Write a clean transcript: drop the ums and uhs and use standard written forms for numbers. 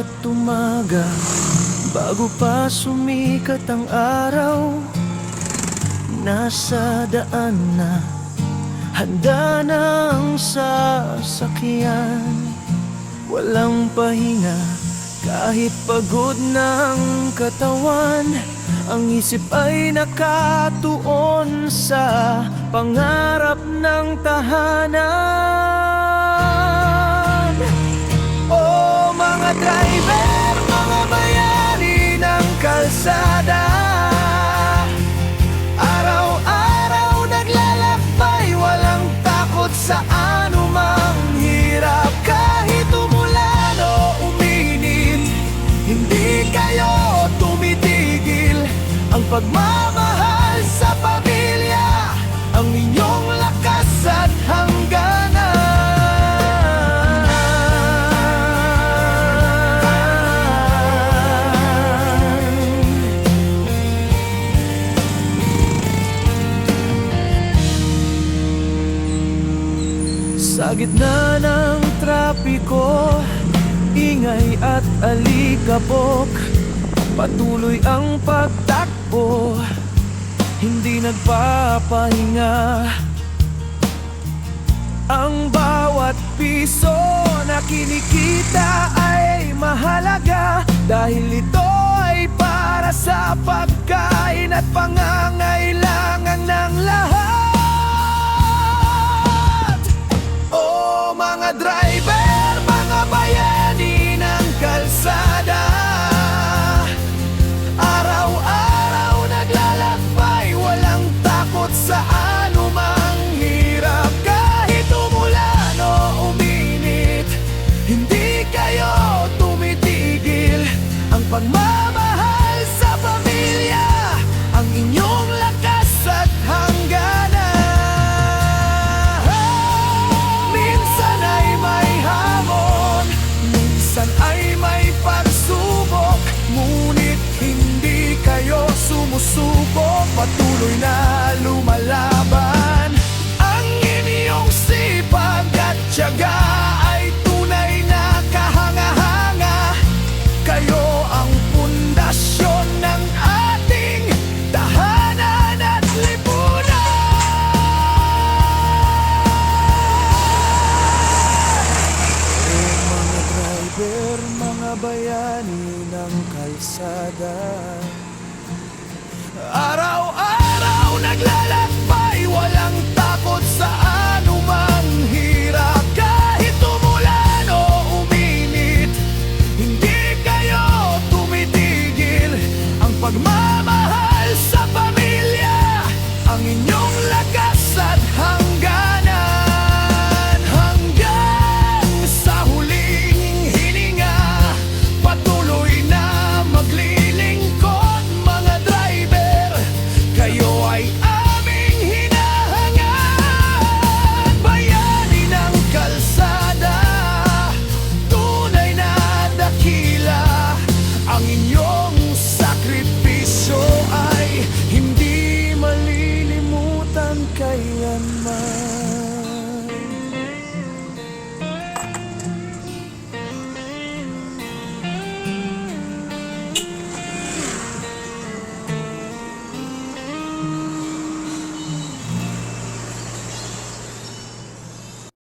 bawat umaga, bago pa sumikat ang araw, nasa daan na, handa na ang sasakyan. Walang pahinga, kahit pagod ng katawan, ang isip ay nakatuon sa pangarap ng tahanan. Oh, mga driver, mga bayani ng kalsada, araw-araw naglalakbay, walang takot sa anumang hirap. Kahit umulan o uminit, hindi kayo tumitigil. Ang pagmamahal sa pamilya, ang inyong lakas at hangganan. Sa gitna ng trapiko, ingay at alikabok, patuloy ang pagtakbo, hindi nagpapahinga. Ang bawat piso na kinikita ay mahalaga, dahil ito ay para sa pagkain at pangangailangan ng lahat. Oh, mga driver, mga bayani ng kalsada, araw-araw naglalakbay, walang takot sa anumang hirap. Kahit umulan o uminit, hindi kayo tumitigil. Ang pagmamahal sa pamilya, ang inyong lakas at hangganan. Minsan ay may hamon, minsan ay may pagsubok, ngunit hindi kayo sumusuko, patuloy na lumalaban. Ang inyong sipag at tiyaga ay tunay na kahanga-hanga. Kayo ang pundasyon ng ating tahanan at lipunan. Oh, mga driver, mga bayani ng kalsada, araw-araw naglalakbay, walang takot sa anumang hirap. Kahit umulan o uminit, hindi kayo tumitigil. Ang pagmamahal sa pamilya, ang inyong lakas at hangganan. Hanggang sa huling hininga, patuloy na maglilingkod, mga driver, kayo ay aming hinahangaan. Bayani ng kalsada, tunay na dakila, ang inyong